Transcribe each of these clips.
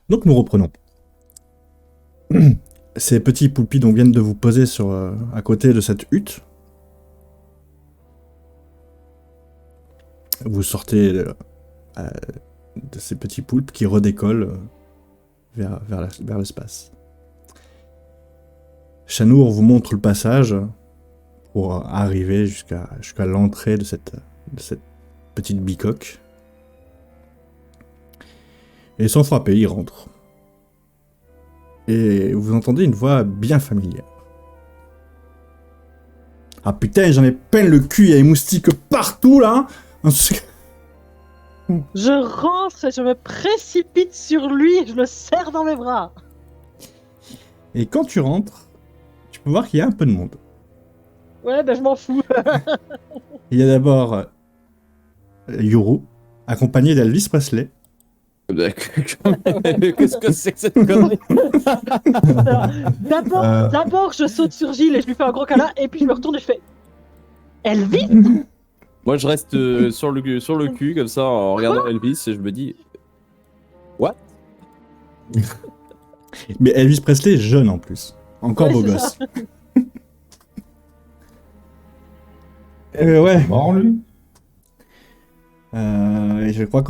Donc nous reprenons. Ces petits poulpis donc viennent de vous poser à côté de cette hutte. Vous sortez de ces petits poulpes qui redécollent vers l'espace. Chanour vous montre le passage pour arriver jusqu'à l'entrée de cette petite bicoque. Et sans frapper, il rentre. Et vous entendez une voix bien familière. Ah putain, j'en ai plein le cul, il y a des moustiques partout là. Je rentre et je me précipite sur lui et je le serre dans mes bras. Et quand tu rentres, tu peux voir qu'il y a un peu de monde. Ouais, ben je m'en fous. Il y a d'abord Yuru, accompagné d'Elvis Presley. Qu'est-ce que c'est que cette connerie? Alors, d'abord, je saute sur Gilles et je lui fais un gros câlin et puis je me retourne et je fais Elvis. Moi, je reste sur le cul, comme ça, en regardant Elvis, et je me dis... What? Mais Elvis Presley est jeune en plus. Encore Ouais, beau c'est gosse. Il Ouais. est mort, lui. Et je crois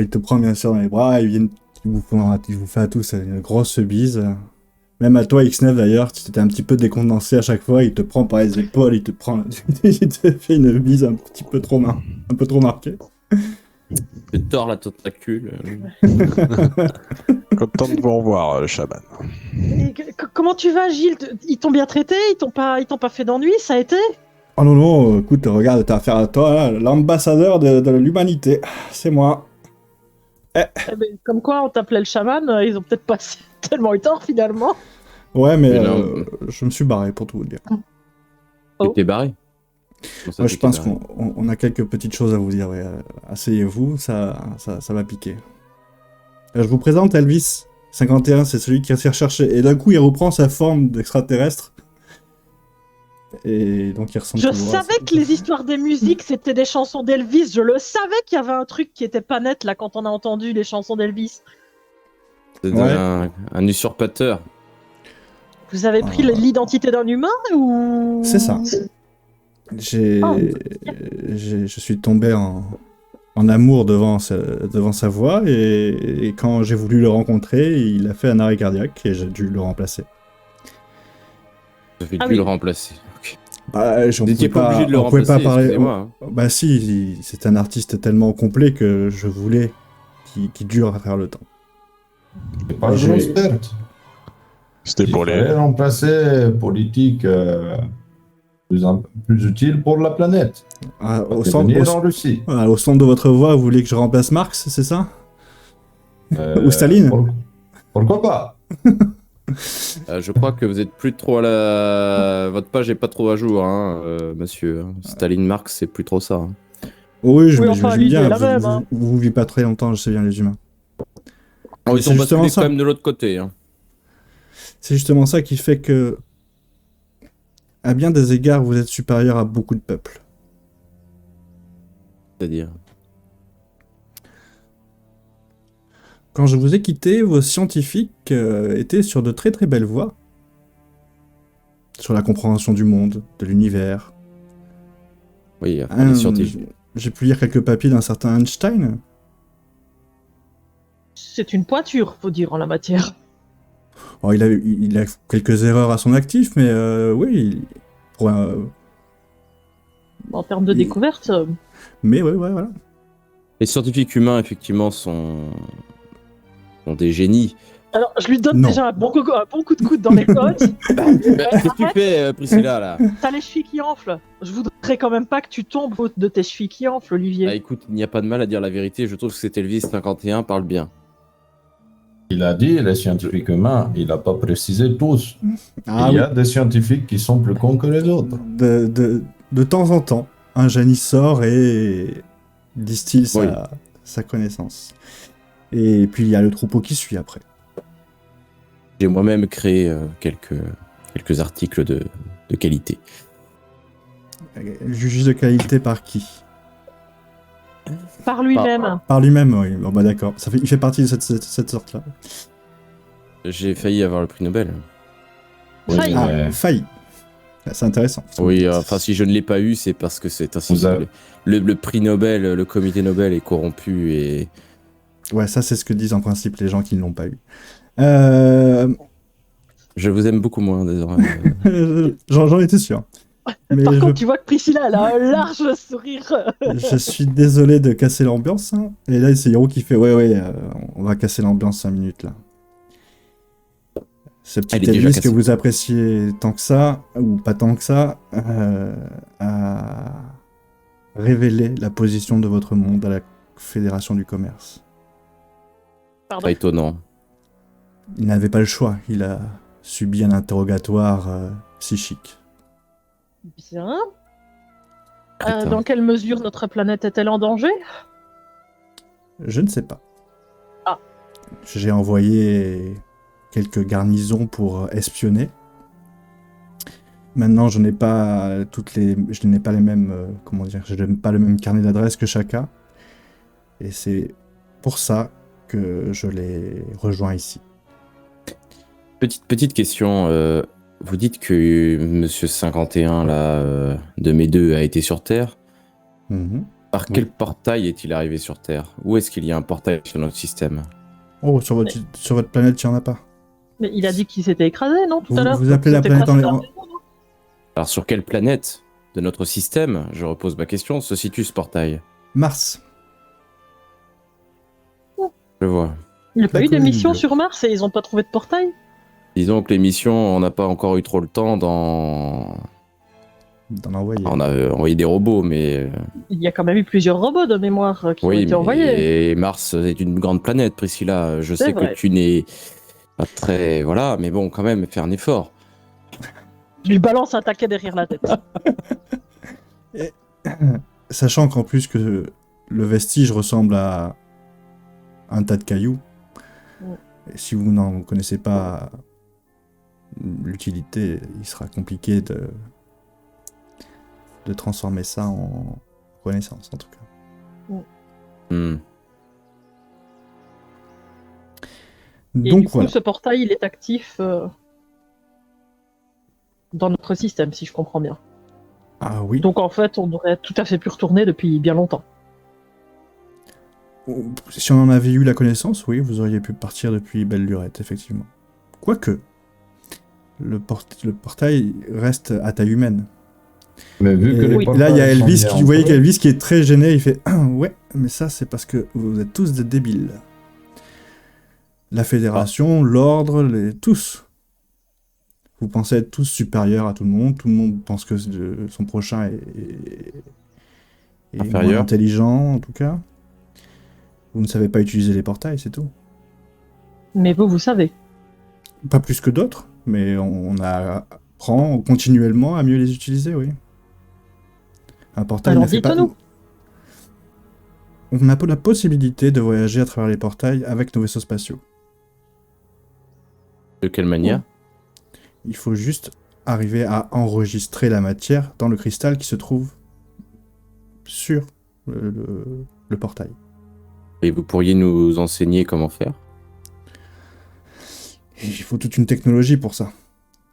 il te prend bien sûr dans les bras, il vous fait à tous une grosse bise. Même à toi, X9 d'ailleurs, tu t'étais un petit peu décondensé à chaque fois, il te prend par les épaules, il te fait une bise un peu trop marquée. Je tords la tentacule. Content de vous revoir, le chaman. Comment tu vas, Gilles? Ils t'ont bien traité? Ils t'ont pas fait d'ennui? Ça a été? Oh non, non, écoute, regarde, t'as affaire à toi, là, l'ambassadeur de l'humanité. C'est moi. Eh ben, comme quoi, on t'appelait le chaman, ils ont peut-être pas tellement eu tort finalement. Ouais, mais Mais non. je me suis barré pour tout vous dire. Oh. Tu t'es barré? Comment ça, Moi, tu je t'es pense barré? qu'on a quelques petites choses à vous dire. Ouais. Asseyez-vous, ça va piquer. Je vous présente Elvis. 51, c'est celui qui s'est recherché. Et d'un coup, il reprend sa forme d'extraterrestre. Et donc, il ressemble Je toujours à savais ça. que les histoires des musiques c'était des chansons d'Elvis. Je le savais qu'il y avait un truc qui était pas net là quand on a entendu les chansons d'Elvis. C'est Ouais. un usurpateur. Vous avez pris l'identité d'un humain ou... C'est ça. Oh. Je suis tombé en amour devant sa voix. Et quand j'ai voulu le rencontrer, il a fait un arrêt cardiaque et j'ai dû le remplacer. Ça fait Ah dû oui. le remplacer. Ok. Bah, Vous n'étiez pas obligé de le on pouvait remplacer, pas parler. excusez-moi. Hein. Bah si, c'est un artiste tellement complet que je voulais qu'il dure à faire le temps. C'est pas J'ai- grosse perte. C'était Il pour fallait les. remplacer politique plus utile pour la planète. Au Devenir en centre, Russie. au centre de votre voix, vous voulez que je remplace Marx, c'est ça? Ou Staline? Pourquoi pas? Je crois que vous êtes plus trop à la... Votre page est pas trop à jour, hein, monsieur. Staline Marx, c'est plus trop ça. Hein. Oui, Oui, enfin, j'imagine l'idée est bien. la même, hein. Vous vivez pas très longtemps, je sais bien, les humains. Oh, Mais ils c'est sont justement basculés ça. quand même de l'autre côté. Hein. C'est justement ça qui fait que, à bien des égards, vous êtes supérieur à beaucoup de peuples. C'est-à-dire... Quand je vous ai quitté, vos scientifiques étaient sur de très très belles voies. Sur la compréhension du monde, de l'univers. Oui, enfin, les scientifiques. J'ai pu lire quelques papiers d'un certain Einstein. C'est une pointure, faut dire, en la matière. Oh, il a quelques erreurs à son actif, mais oui, pour En termes de découverte, mais ouais, voilà. Les scientifiques humains, effectivement, sont des génies. alors je lui donne Non. déjà un bon coup de coude dans les côtes. Qu'est-ce que tu fais, Priscilla, là? T'as les chevilles qui enflent. Je voudrais quand même pas que tu tombes faute de tes chevilles qui enflent, Olivier. Bah écoute, il n'y a pas de mal à dire la vérité. Je trouve que cet Elvis 51 parle bien. Il a dit les scientifiques humains, il n'a pas précisé tous. Ah Il y oui, a des scientifiques qui sont plus cons que les autres. de temps en temps, un génie sort et distille sa connaissance. Et puis il y a le troupeau qui suit après. J'ai moi-même créé quelques articles de qualité. Jugé de qualité par qui? Par lui-même. Par lui-même, oui. Bon, bah d'accord. Il fait partie de cette sorte-là. J'ai failli avoir le prix Nobel. Oui, Failli. mais- Failli. C'est intéressant. Oui, enfin, si je ne l'ai pas eu, c'est parce que c'est ainsi. Vous avez- Le prix Nobel, le comité Nobel est corrompu et. Ouais, ça, c'est ce que disent en principe les gens qui ne l'ont pas eu. Euh... Je vous aime beaucoup moins désormais. J'en étais sûr. Mais Par je, contre, tu vois que Priscilla, elle a un large sourire. je suis désolé de casser l'ambiance. Hein. Et là, c'est Hiro qui fait ouais, on va casser l'ambiance 5 minutes là. Ce petit Elle est déjà Elvis que cassée. vous appréciez tant que ça, ou pas tant que ça, a révélé la position de votre monde à la Fédération du commerce. Pardon. Pas étonnant. Il n'avait pas le choix, il a subi un interrogatoire psychique. Bien. Crétin. Dans quelle mesure notre planète est-elle en danger? Je ne sais pas. Ah. J'ai envoyé quelques garnisons pour espionner. Maintenant, je n'ai pas je n'ai pas les mêmes, comment dire, je n'ai pas le même carnet d'adresses que chacun. Et c'est pour ça que je les rejoins ici. Petite question. Vous dites que Monsieur 51 là, de mes deux a été sur Terre. Mhm. Par quel portail est-il arrivé sur Terre? Où est-ce qu'il y a un portail sur notre système? Oh, sur votre planète, il n'y en a pas. Mais il a dit qu'il s'était écrasé, non, tout Vous- à l'heure? vous appelez la C'était planète presque en- la maison, non? Alors sur quelle planète de notre système, je repose ma question, se situe ce portail? Mars. Je vois. Il n'y a pas La eu d'émission colline. sur Mars et ils n'ont pas trouvé de portail? Disons que l'émission, on n'a pas encore eu trop le temps d'en... D'en envoyer. On a envoyé des robots, mais... Il y a quand même eu plusieurs robots de mémoire qui ont Oui, été envoyés. mais Mars est une grande planète, Priscilla. Je C'est sais vrai. que tu n'es pas très... Voilà, mais bon, quand même, fais un effort. Je lui balance un taquet derrière la tête. Sachant qu'en plus que le vestige ressemble à un tas de cailloux. Ouais. Et si vous n'en connaissez pas l'utilité, il sera compliqué de transformer ça en connaissance, en tout cas. Hmm. Et Donc du coup, voilà. ce portail, il est actif dans notre système, si je comprends bien. Ah oui. Donc en fait, on aurait tout à fait pu retourner depuis bien longtemps. Si on en avait eu la connaissance, oui, vous auriez pu partir depuis belle lurette, effectivement. Quoique, le portail reste à taille humaine. Mais vu que Et les là, il y a portails sont Elvis bien qui, vous voyez entrés, qu'Elvis qui est très gêné, il fait « Ouais, mais ça, c'est parce que vous êtes tous des débiles. La fédération, l'ordre, tous. Vous pensez être tous supérieurs à tout le monde pense que son prochain est moins Inférieur. intelligent, en tout cas. Vous ne savez pas utiliser les portails, c'est tout. Mais vous savez. Pas plus que d'autres, mais on apprend continuellement à mieux les utiliser, oui. Un portail Alors ne fait pas... dites-nous. On a la possibilité de voyager à travers les portails avec nos vaisseaux spatiaux. De quelle manière? Il faut juste arriver à enregistrer la matière dans le cristal qui se trouve sur le portail. Et vous pourriez nous enseigner comment faire? Et il faut toute une technologie pour ça.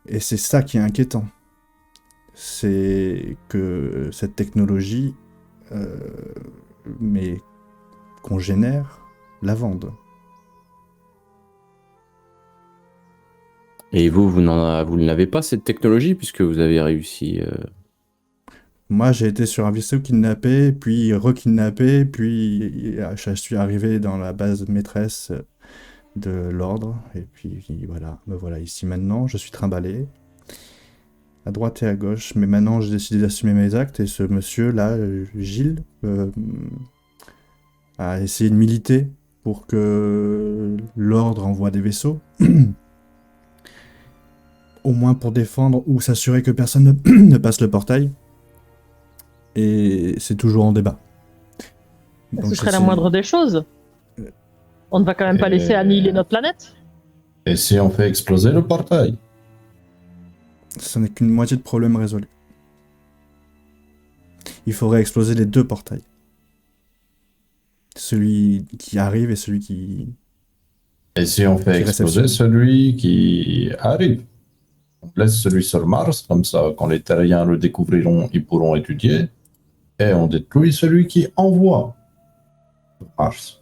Et c'est ça qui est inquiétant. C'est que cette technologie, mais qu'on génère, la vende. Et vous n'avez pas cette technologie puisque vous avez réussi... Moi, j'ai été sur un vaisseau kidnappé, puis re-kidnappé, puis je suis arrivé dans la base maîtresse de l'ordre, et puis voilà, me voilà ici maintenant, je suis trimballé, à droite et à gauche, mais maintenant j'ai décidé d'assumer mes actes, et ce monsieur-là, Gilles, a essayé de militer pour que l'ordre envoie des vaisseaux, au moins pour défendre ou s'assurer que personne ne passe le portail. Et c'est toujours en débat. Donc, Ce serait la j'essaie- moindre des choses. On ne va quand même pas laisser annihiler notre planète. et si on fait exploser le portail? Ce n'est qu'une moitié de problème résolu. Il faudrait exploser les deux portails. Celui qui arrive et celui Et si on fait Qui exploser réceptionne. celui qui arrive, on laisse celui sur Mars, comme ça, quand les terriens le découvriront, ils pourront étudier, et on détruit celui qui envoie sur Mars.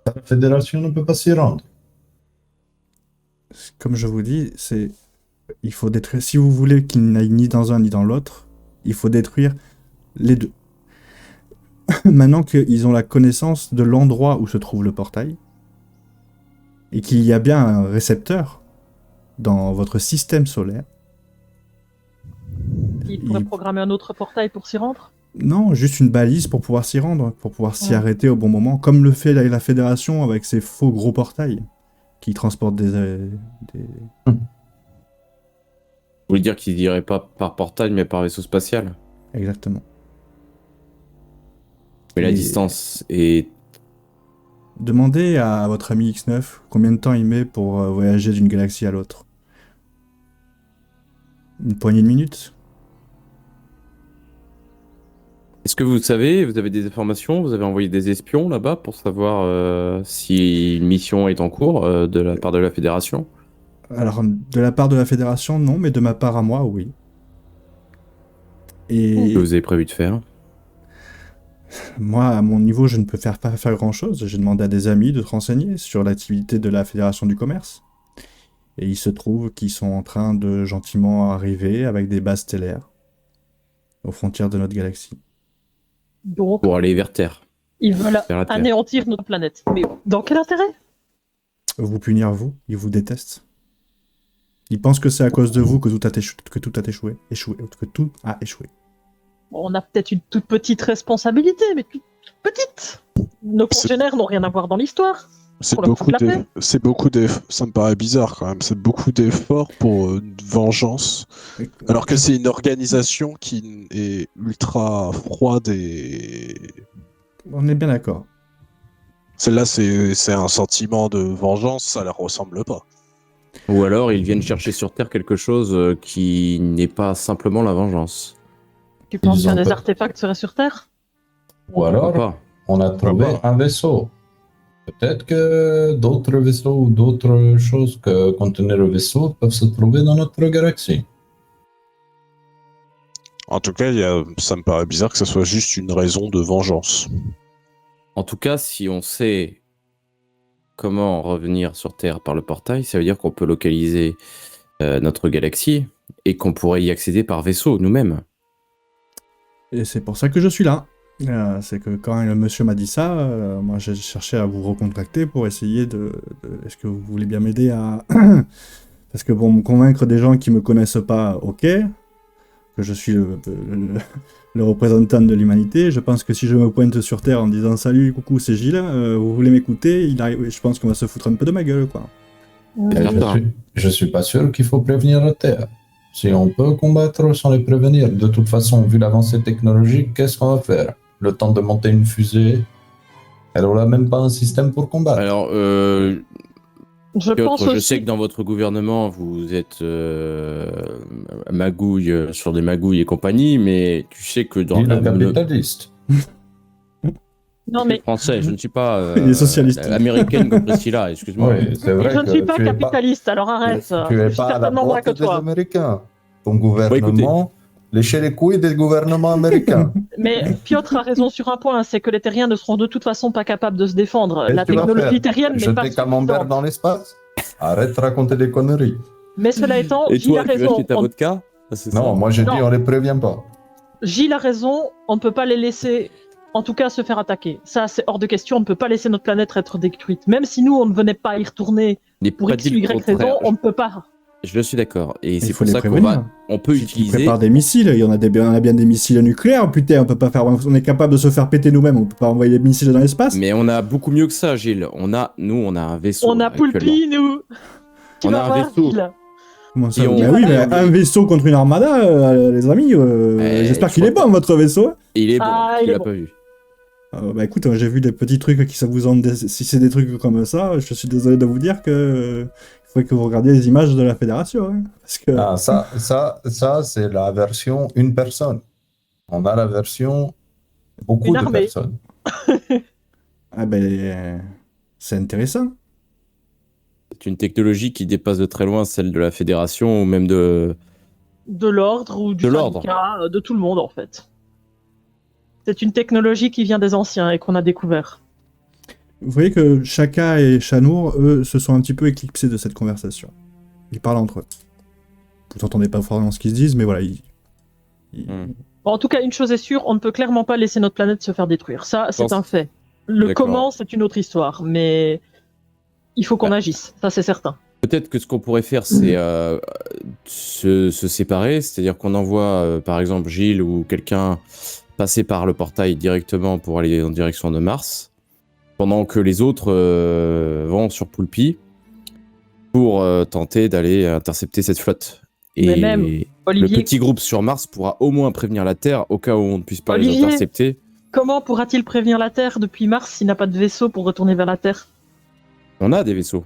La Fédération ne peut pas s'y rendre. Comme je vous dis, il faut détruire. Si vous voulez qu'il n'aille ni dans un ni dans l'autre, il faut détruire les deux. Maintenant qu'ils ont la connaissance de l'endroit où se trouve le portail, et qu'il y a bien un récepteur dans votre système solaire. Il pourrait Il- programmer un autre portail pour s'y rendre. Non, juste une balise pour pouvoir s'y rendre, pour pouvoir s'y Ouais. arrêter au bon moment, comme le fait la Fédération avec ses faux gros portails qui transportent des... Vous voulez dire qu'ils iraient pas par portail, mais par vaisseau spatial? Exactement. Mais la Et- distance est... Demandez à votre ami X9 combien de temps il met pour voyager d'une galaxie à l'autre. Une poignée de minutes? Est-ce que vous savez, vous avez des informations, vous avez envoyé des espions là-bas pour savoir si une mission est en cours de la part de la Fédération? Alors, de la part de la Fédération, non, mais de ma part à moi, oui. Qu'est-ce Et que vous avez prévu de faire? moi, à mon niveau, je ne peux pas faire grand-chose. J'ai demandé à des amis de se renseigner sur l'activité de la Fédération du Commerce. Et il se trouve qu'ils sont en train de gentiment arriver avec des bases stellaires aux frontières de notre galaxie. Donc, Pour aller vers Terre. ils veulent Vers la Terre. anéantir notre planète. Mais dans quel intérêt? Vous punir, vous, ils vous détestent. Ils pensent que c'est à cause de vous que tout a échoué. Que tout a échoué. Bon, on a peut-être une toute petite responsabilité, mais toute petite. Nos C'est- congénères n'ont rien à voir dans l'histoire. C'est Pour leur beaucoup foutre la paix. c'est beaucoup d'efforts. Ça me paraît bizarre quand même. C'est beaucoup d'efforts pour une vengeance. Alors que c'est une organisation qui est ultra froide et. On est bien d'accord. Celle-là, c'est un sentiment de vengeance, ça leur ressemble pas. Ou alors ils viennent chercher sur Terre quelque chose qui n'est pas simplement la vengeance. Tu penses Ils qu'un ont des pas- artefacts serait sur Terre? Ou Pourquoi alors, pas? on a trouvé un vaisseau. Peut-être que d'autres vaisseaux ou d'autres choses que contenait le vaisseau peuvent se trouver dans notre galaxie. En tout cas, ça me paraît bizarre que ce soit juste une raison de vengeance. En tout cas, si on sait comment revenir sur Terre par le portail, ça veut dire qu'on peut localiser notre galaxie et qu'on pourrait y accéder par vaisseau nous-mêmes. Et c'est pour ça que je suis là. C'est que quand le monsieur m'a dit ça, moi j'ai cherché à vous recontacter pour essayer Est-ce que vous voulez bien m'aider à... Parce que bon, me convaincre des gens qui me connaissent pas, ok, que je suis le représentant de l'humanité. Je pense que si je me pointe sur Terre en disant salut, coucou, c'est Gilles, vous voulez m'écouter, je pense qu'on va se foutre un peu de ma gueule, quoi. C'est certain. Je suis pas sûr qu'il faut prévenir la Terre. Si on peut combattre sans les prévenir, de toute façon, vu l'avancée technologique, qu'est-ce qu'on va faire? Le temps de monter une fusée, elle aura même pas un système pour combattre. Alors, Je Piotr, pense je aussi. sais que dans votre gouvernement, vous êtes magouille sur des magouilles et compagnie, mais tu sais que dans Dis le le capitaliste. Non, mais français, je ne suis pas Il est socialiste. américaine comme Priscilla, excuse-moi. Oui, c'est vrai je ne que suis pas tu es capitaliste, alors arrête. tu Je es suis pas à la certainement moins que porte des toi. Américains. Ton gouvernement, lécher les couilles des gouvernements américains. Mais Piotr a raison sur un point, c'est que les terriens ne seront de toute façon pas capables de se défendre. Qu'est-ce La que tu vas technologie faire? terrienne n'est pas Jeter camembert suffisante. dans l'espace? Arrête de raconter des conneries. Mais cela étant, Et Gilles a toi, tu veux raison. acheter ta vodka? Ah, c'est Non, ça. moi j'ai dit Non. on les prévient pas. Gilles a raison, on ne peut pas les laisser, en tout cas, se faire attaquer. Ça, c'est hors de question, on ne peut pas laisser notre planète être détruite. Même si nous, on ne venait pas y retourner N'est pour pas X dit ou le Y contraire. raison, on ne peut pas. Je suis d'accord. Et c'est Il faut pour les ça qu'on prévenir. on peut Ils utiliser. préparent des missiles, il y en a bien des missiles nucléaires, putain, on est capable de se faire péter nous-mêmes, on peut pas envoyer des missiles dans l'espace. Mais on a beaucoup mieux que ça, Gilles. On a un vaisseau. On a actuellement. Poulpi, nous. Tu On vas a un voir, vaisseau. Gilles. Comment ça Et on- Mais oui, mais un vaisseau contre une armada, les amis, j'espère je qu'il est crois bon votre vaisseau. Il est bon, Ah, tu il est l'as bon. pas vu. Bah écoute, j'ai vu des petits trucs qui ça vous en... Si c'est des trucs comme ça, je suis désolé de vous dire que il faudrait que vous regardiez les images de la fédération. Hein, parce que... Ah, ça c'est la version une personne. On a la version beaucoup Une de armée. personnes. Ah ben, c'est intéressant. C'est une technologie qui dépasse de très loin celle de la fédération ou même de... De l'ordre ou du De l'ordre. syndicat, de tout le monde en fait. C'est une technologie qui vient des anciens et qu'on a découvert. Vous voyez que Shaka et Shanour, eux, se sont un petit peu éclipsés de cette conversation. Ils parlent entre eux. Vous n'entendez pas forcément ce qu'ils se disent, mais voilà. Bon, en tout cas, une chose est sûre, on ne peut clairement pas laisser notre planète se faire détruire. Ça, c'est Pense- un fait. Le D'accord. comment, c'est une autre histoire, mais il faut qu'on agisse, ça c'est certain. Peut-être que ce qu'on pourrait faire, c'est se séparer, c'est-à-dire qu'on envoie, par exemple, Gilles ou quelqu'un passer par le portail directement pour aller en direction de Mars, pendant que les autres vont sur Poulpi pour tenter d'aller intercepter cette flotte. Mais Et même, le Olivier, petit groupe sur Mars pourra au moins prévenir la Terre au cas où on ne puisse pas les Olivier. intercepter. comment pourra-t-il prévenir la Terre depuis Mars s'il n'a pas de vaisseau pour retourner vers la Terre? On a des vaisseaux.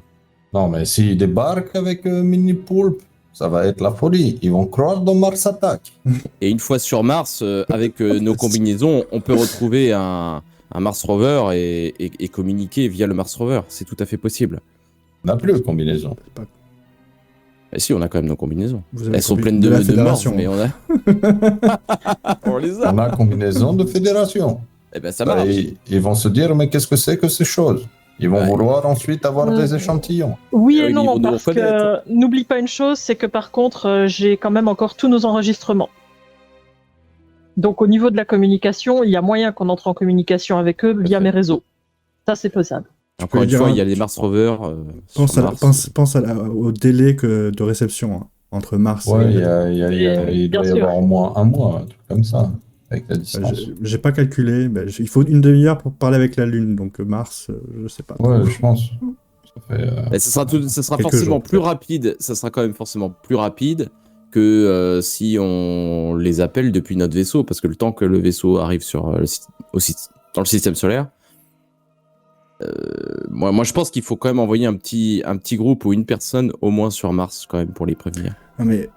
Non, mais s'ils débarquent avec Mini Poulpe, ça va être la folie. Ils vont croire dans Mars Attack. Et une fois sur Mars, avec nos combinaisons, on peut retrouver un Mars Rover et communiquer via le Mars Rover. C'est tout à fait possible. On n'a plus de combinaison. Et si, on a quand même nos combinaisons. Vous avez Elles sont compris, pleines de la de morts, fédération. mais on a... on les a. On a combinaison de fédération. Eh ben ça marche. Et ils vont se dire, mais qu'est-ce que c'est que ces choses? Ils vont Ouais. vouloir ensuite avoir des échantillons. Oui Ah et oui, ils non, vont nous parce que reconnaître. n'oublie pas une chose, c'est que par contre, j'ai quand même encore tous nos enregistrements. Donc au niveau de la communication, il y a moyen qu'on entre en communication avec eux via fait. mes réseaux. Ça, c'est faisable. Encore Je une veux fois, dire, il y a les Mars Rovers. Pense, sur à, Mars. pense au délai de réception hein, entre Mars Ouais, et... il Bien doit y sûr. avoir au moins un mois, un truc comme ça, avec la distance. J'ai pas calculé, mais il faut une demi-heure pour parler avec la Lune, donc Mars, je sais pas. Ouais, je pense. Ça fait, Et ce sera Quelques forcément jours, plus peut-être. rapide. Ça sera quand même forcément plus rapide que si on les appelle depuis notre vaisseau, parce que le temps que le vaisseau arrive sur dans le système solaire, moi je pense qu'il faut quand même envoyer un petit groupe ou une personne au moins sur Mars quand même pour les prévenir. Non mais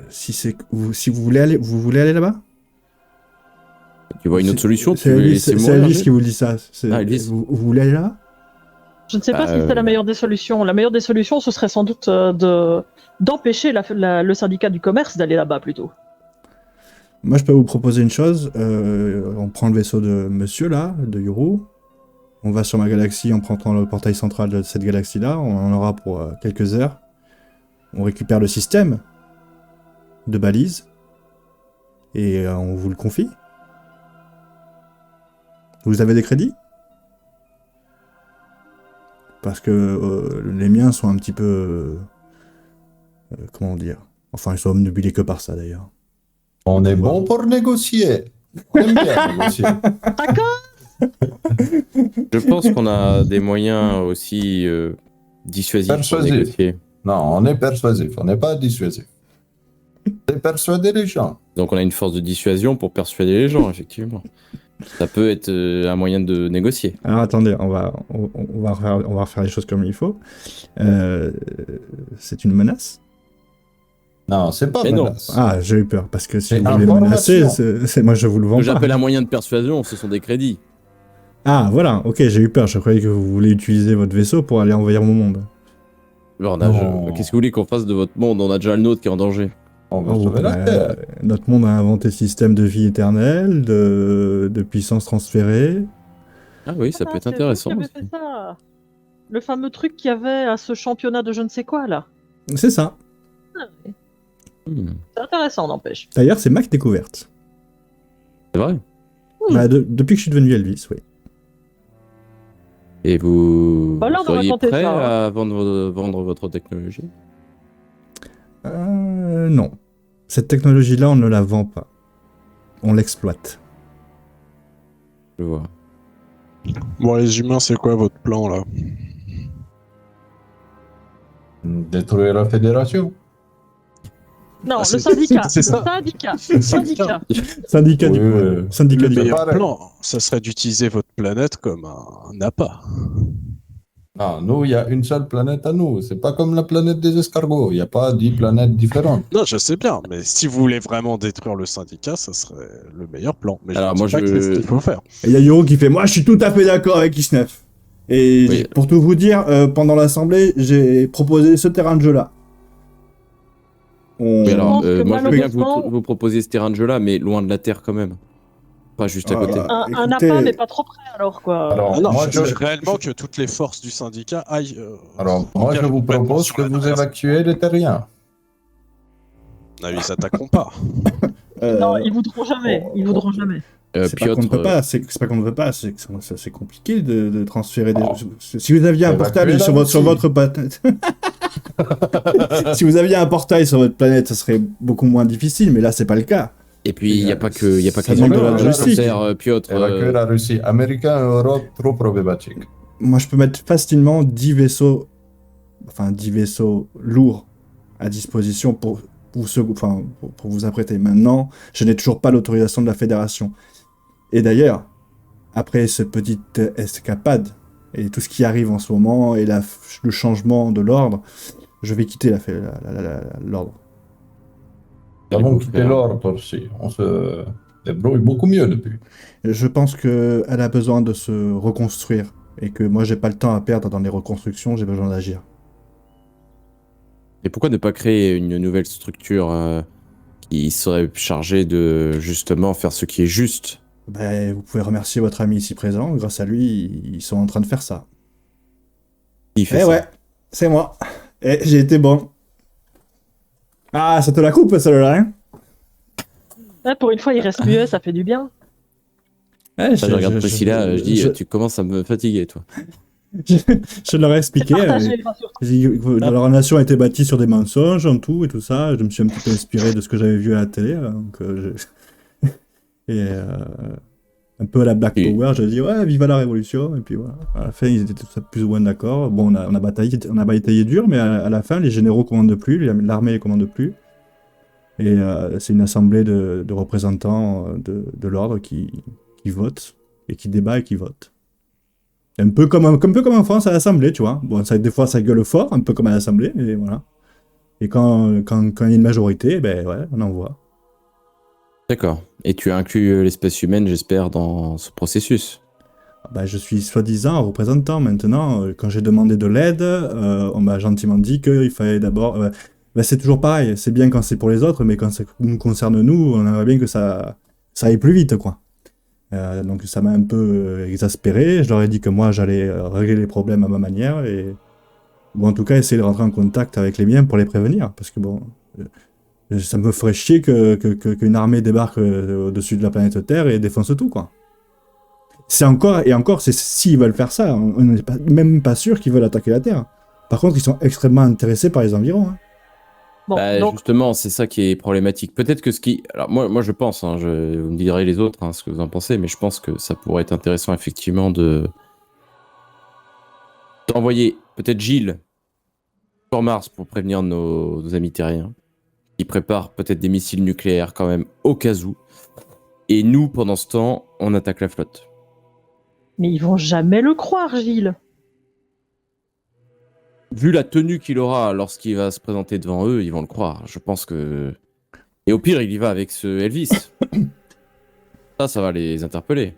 si vous voulez aller là-bas, Tu vois une autre solution, tu c'est veux Elvis, laisser c'est mourir, Elvis Gilles qui vous dit ça. Ah, Elvis. Vous voulez aller là-bas? Je ne sais pas Bah, si c'est la meilleure des solutions. La meilleure des solutions, ce serait sans doute d'empêcher le syndicat du commerce d'aller là-bas plutôt. Moi, je peux vous proposer une chose. On prend le vaisseau de monsieur, là, de Yuru. On va sur ma galaxie en prenant le portail central de cette galaxie-là. On en aura pour quelques heures. On récupère le système de balise. Et on vous le confie. Vous avez des crédits? Parce que les miens sont un petit peu... comment dire? Enfin, ils sont obnubilés que par ça, d'ailleurs. On est bon pour négocier. On aime bien négocier. Je pense qu'on a des moyens aussi dissuasifs pour Persuasif. négocier. Non, on est persuasif, on n'est pas dissuasif. C'est persuader les gens. Donc on a une force de dissuasion pour persuader les gens, effectivement. Ça peut être un moyen de négocier. Alors attendez, on va refaire les choses comme il faut. C'est une menace? Non, c'est pas Mais non. menace. Ah, j'ai eu peur, parce que si C'est vous voulez me menacer, information. moi je vous le Ce vends que pas. j'appelle un moyen de persuasion, ce sont des crédits. Ah, voilà, ok, j'ai eu peur. Je croyais que vous voulez utiliser votre vaisseau pour aller envahir mon monde. Bordage, Non. qu'est-ce que vous voulez qu'on fasse de votre monde? On a déjà le nôtre qui est en danger. On va Oh, sauver la Terre. notre monde a inventé le système de vie éternelle, de puissance transférée. Ah oui, ça peut être c'est vous intéressant. qui avez aussi. fait ça. Le fameux truc qu'il y avait à ce championnat de je ne sais quoi, là. C'est ça. Hmm, C'est intéressant, n'empêche. D'ailleurs, c'est ma découverte. c'est vrai. Depuis que je suis devenu Elvis, oui. Et vous Bah là, on aurait seriez tenté prêt ça, à vendre votre technologie? Non. Cette technologie-là, on ne la vend pas. On l'exploite. Je vois. Bon, les humains, c'est quoi votre plan là? Détruire la fédération. Non, Ah, le c'est- syndicat. c'est ça. Le syndicat. Syndicat du Oui, coup. Syndicat Le du meilleur pareil. plan, ça serait d'utiliser votre planète comme un appât. Non, nous, il y a une seule planète à nous. C'est pas comme la planète des escargots. Il n'y a pas 10 planètes différentes. Non, je sais bien, mais si vous voulez vraiment détruire le syndicat, ça serait le meilleur plan. Mais Alors, je moi, dis pas que c'est ce qu'il faut faire. Et il y a Yoro qui fait « Moi, je suis tout à fait d'accord avec Kisnef. Et Oui. pour tout vous dire, pendant l'assemblée, j'ai proposé ce terrain de jeu-là. Mais alors, pense que moi je veux bien que malheureusement- vous proposiez ce terrain de jeu-là, mais loin de la Terre quand même. Pas juste à côté. Un Écoutez, appât n'est pas trop près alors quoi. Alors, Ah non, moi, je veux réellement que toutes les forces du syndicat aillent. moi, je engagent vous complètement propose sur que la vous traversée. évacuez les terriens. Ah, ils s'attaqueront pas. Non, ils voudront jamais. Ils voudront jamais. c'est pas qu'on ne Piotr, peut pas, c'est pas qu'on ne veut pas, c'est que c'est compliqué de transférer des. Si vous aviez un Évacuer portail la sur Russie. votre planète, si vous aviez un portail sur votre planète, ça serait beaucoup moins difficile, mais là c'est pas le cas. et puis il n'y a pas que, y a pas que Ça les demande de humains la sur logistique. Terre, Piotr. Évacuer la Russie. Américain et Europe, trop problématique. Moi, je peux mettre facilement 10 vaisseaux lourds à disposition pour vous apprêter. Maintenant, je n'ai toujours pas l'autorisation de la Fédération. Et d'ailleurs, après cette petite escapade et tout ce qui arrive en ce moment et le changement de l'ordre, je vais quitter l'ordre. Nous avons quitté l'ordre aussi. On se débrouille beaucoup mieux depuis. Je pense qu'elle a besoin de se reconstruire et que moi, j'ai pas le temps à perdre dans les reconstructions, j'ai besoin d'agir. Et pourquoi ne pas créer une nouvelle structure qui serait chargée de justement faire ce qui est juste? Ben, vous pouvez remercier votre ami ici présent. Grâce à lui, ils sont en train de faire ça. Qui fait Eh ça? ouais, c'est moi. Et j'ai été bon. Ah, ça te la coupe, celle-là, hein? Ouais, pour une fois, il reste muet, ça fait du bien. Ouais, Je regarde Priscilla, je dis, tu commences à me fatiguer, toi. je leur ai C'est expliqué. partagé, rassure-toi. J'ai dit que leur relation a été bâtie sur des mensonges en tout et tout ça. Je me suis un petit peu inspiré de ce que j'avais vu à la télé. Donc, et un peu à la Black Et- Power, j'ai dit ouais, vive la révolution. Et puis voilà. À la fin, ils étaient tous plus ou moins d'accord. Bon, on a bataillé dur, mais à la fin, les généraux commandent plus, l'armée ne commande plus. Et c'est une assemblée de représentants de l'ordre qui vote et qui débat et qui vote. Un peu comme en France à l'Assemblée, tu vois. Bon, des fois ça gueule fort, un peu comme à l'Assemblée, mais voilà. Et quand il y a une majorité, ben ouais, on envoie. D'accord. Et tu as inclus l'espèce humaine, j'espère, dans ce processus. Ben, je suis soi-disant représentant maintenant. Quand j'ai demandé de l'aide, on m'a gentiment dit qu'il fallait d'abord. Ben, c'est toujours pareil, c'est bien quand c'est pour les autres, mais quand ça nous concerne nous, on aimerait bien que ça aille plus vite, quoi. Donc ça m'a un peu exaspéré. Je leur ai dit que moi j'allais régler les problèmes à ma manière ou en tout cas essayer de rentrer en contact avec les miens pour les prévenir. Parce que bon, ça me ferait chier qu'une armée débarque au-dessus de la planète Terre et défonce tout, quoi. C'est encore, s'ils veulent faire ça, on n'est même pas sûr qu'ils veulent attaquer la Terre. Par contre, ils sont extrêmement intéressés par les environs. Hein. Bon, Bah, donc, justement, c'est ça qui est problématique. Peut-être que ce qui... Alors moi je pense, hein, vous me direz les autres ce que vous en pensez, mais je pense que ça pourrait être intéressant effectivement d'envoyer peut-être Gilles sur Mars pour prévenir nos amis terriens. Ils préparent peut-être des missiles nucléaires quand même au cas où. Et nous, pendant ce temps, on attaque la flotte. mais ils vont jamais le croire, Gilles. Vu la tenue qu'il aura lorsqu'il va se présenter devant eux, ils vont le croire. Je pense que... Et au pire, il y va avec ce Elvis. Ça va les interpeller.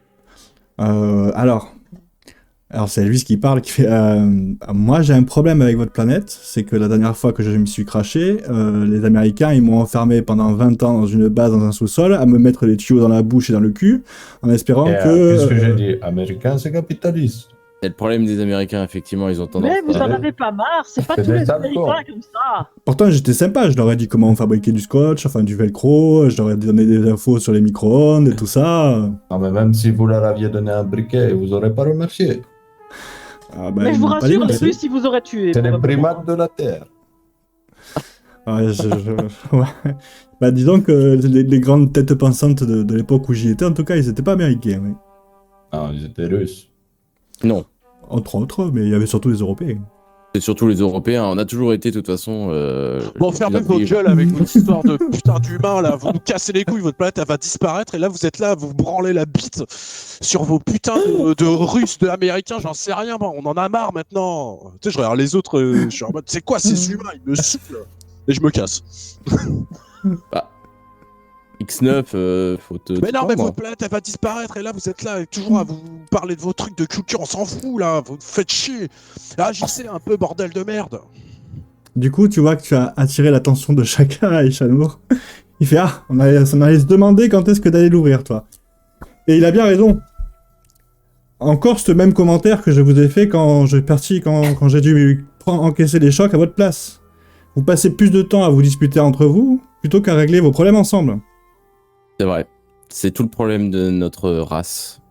Alors c'est Elvis qui parle, qui fait moi j'ai un problème avec votre planète, c'est que la dernière fois que je me suis craché, les Américains ils m'ont enfermé pendant 20 ans dans une base dans un sous-sol, à me mettre des tuyaux dans la bouche et dans le cul, en espérant Et, que... qu'est-ce que j'ai dit? Américain, c'est capitaliste. C'est le problème des Américains, effectivement, ils ont tendance Mais vous en à... avez pas marre, c'est pas C'est tous des les salauds. Américains comme ça. Pourtant j'étais sympa, je leur ai dit comment fabriquer du scotch, enfin du velcro, je leur ai donné des infos sur les micro-ondes et tout ça. Non, mais même si vous leur aviez donné un briquet, vous n'aurez pas remercié. Ah, bah, Mais ils je vous m'ont pas dit rassure, les merci. Russes, ils vous auraient tué. C'est les probablement. primates de la Terre. Ouais, ouais. Bah, disons que les grandes têtes pensantes de l'époque où j'y étais, en tout cas, ils n'étaient pas américains. Oui. Non, ils étaient russes. Non, Entre autres, mais il y avait surtout les Européens. c'est surtout les Européens. On a toujours été, de toute façon... Bon, les fermez plus vos intelligents. gueules avec votre histoire de putain d'humain là. Vous nous cassez les couilles, votre planète elle va disparaître et là vous êtes là, vous branlez la bite sur vos putains de Russes, d'Américains, j'en sais rien. Bon, on en a marre maintenant. Tu sais, je regarde les autres, je suis en mode, c'est quoi ces humains? Ils me saoulent et je me casse. X9, faut te. Mais non, mais moi. votre planète, elle va disparaître, et là, vous êtes là, et toujours à vous parler de vos trucs de culture, on s'en fout, là, vous faites chier. Agissez un peu, bordel de merde. Du coup, tu vois que tu as attiré l'attention de chacun à Ishanour. Il fait ah, on allait se demander quand est-ce que d'aller l'ouvrir, toi. Et il a bien raison. Encore ce même commentaire que je vous ai fait quand quand j'ai dû encaisser les chocs à votre place. Vous passez plus de temps à vous disputer entre vous plutôt qu'à régler vos problèmes ensemble. C'est vrai. C'est tout le problème de notre race.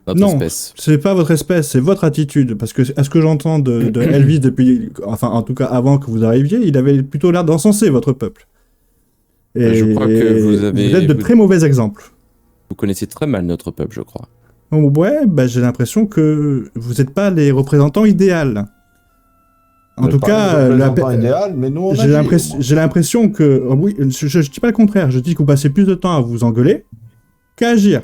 Notre Non, espèce. c'est pas votre espèce, c'est votre attitude. Parce que, à ce que j'entends de Elvis depuis, enfin, en tout cas avant que vous arriviez, il avait plutôt l'air d'encenser votre peuple. Et Je crois que vous êtes de très mauvais exemples. Vous connaissez très mal notre peuple, je crois. Ouais, bah, j'ai l'impression que vous n'êtes pas les représentants idéaux. En tout cas, idéal, mais nous, on j'ai l'impression que... Oui, je dis pas le contraire, je dis que vous passez plus de temps à vous engueuler qu'à agir.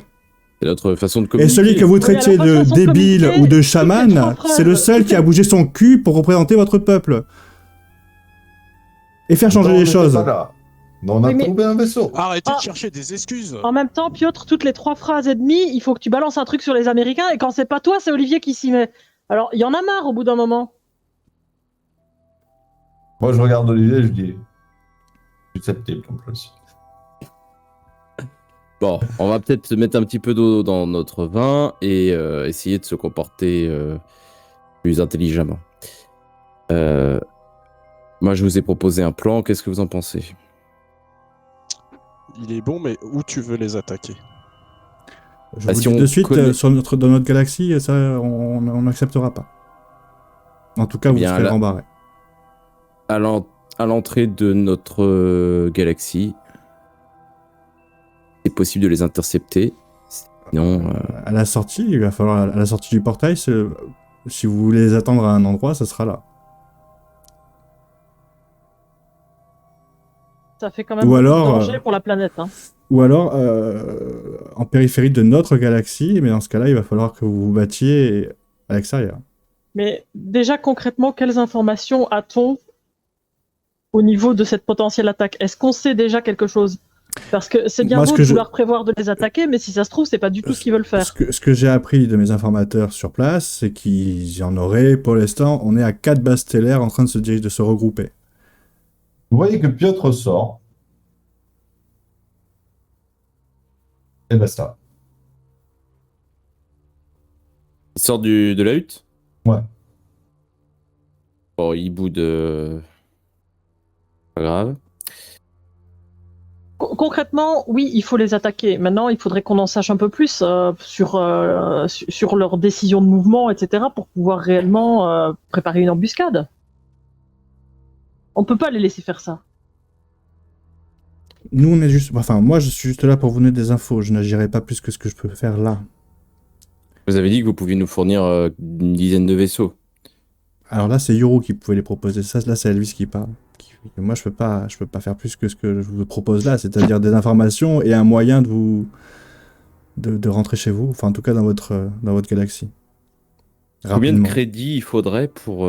C'est notre façon de Et communiquer. celui que vous Oui, traitiez alors, votre de façon de débile communiquer, ou de toutes les chaman, trois phrases. c'est le seul qui a bougé son cul pour représenter votre peuple. Et faire changer les choses. On a Oui, mais- trouvé un vaisseau. Arrêtez Ah. de chercher des excuses. En même temps, Piotr, toutes les 3 phrases et demie, il faut que tu balances un truc sur les Américains, et quand c'est pas toi, c'est Olivier qui s'y met. Alors, il y en a marre au bout d'un moment. Moi, je regarde Olivier, je dis. Susceptible en plus. Bon, on va peut-être mettre un petit peu d'eau dans notre vin et essayer de se comporter plus intelligemment. Moi, je vous ai proposé un plan. Qu'est-ce que vous en pensez? Il est bon, mais où tu veux les attaquer? Je Bah, vous si le dis on de suite, connaît- dans notre galaxie, ça, on n'acceptera pas. En tout cas, Eh vous bien, serez là- rembarré. À l'entrée de notre galaxie, c'est possible de les intercepter. Sinon, À la sortie, il va falloir, à la sortie du portail, si vous voulez les attendre à un endroit, ça sera là. Ça fait quand même Ou beaucoup alors, de danger pour la planète. Hein. Ou alors, en périphérie de notre galaxie, mais dans ce cas-là, il va falloir que vous vous battiez à l'extérieur. Mais déjà, concrètement, quelles informations a-t-on au niveau de cette potentielle attaque? Est-ce qu'on sait déjà quelque chose? Parce que c'est bien Moi, ce beau que de je- vouloir prévoir de les attaquer, mais si ça se trouve, c'est pas du tout ce qu'ils veulent faire. Ce que j'ai appris de mes informateurs sur place, c'est qu'il y en aurait, pour l'instant, on est à 4 bases stellaires en train de se regrouper. Vous voyez que Piotr sort. Et basta. il sort de la hutte. Ouais. Bon, il boude. Pas grave. Concrètement, oui, il faut les attaquer. Maintenant, il faudrait qu'on en sache un peu plus sur leurs décisions de mouvement, etc., pour pouvoir réellement préparer une embuscade. On peut pas les laisser faire ça. Nous, on est juste... Enfin, moi, je suis juste là pour vous donner des infos. Je n'agirai pas plus que ce que je peux faire là. Vous avez dit que vous pouviez nous fournir une dizaine de vaisseaux. Alors là, c'est Yoro qui pouvait les proposer. Ça, là, c'est Elvis qui parle. Moi, je peux pas faire plus que ce que je vous propose là, c'est-à-dire des informations et un moyen de rentrer chez vous. Enfin, en tout cas, dans votre galaxie. Combien de Rapidement. crédits il faudrait pour...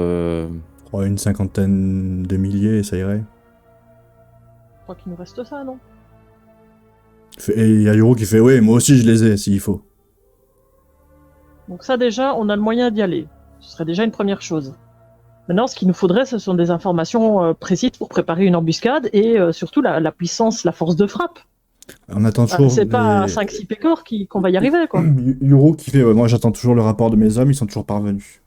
Oh, une 50aine de milliers, ça irait. Je crois qu'il nous reste ça, non? Et il y a Yoro qui fait oui, moi aussi je les ai s'il faut. Donc ça déjà, on a le moyen d'y aller. Ce serait déjà une première chose. Maintenant, ce qu'il nous faudrait, ce sont des informations précises pour préparer une embuscade et surtout la puissance, la force de frappe. On attend Ah, toujours. c'est pas 5-6 pécores qu'on va y arriver, quoi. Yoro qui fait moi j'attends toujours le rapport de mes hommes, ils sont toujours parvenus.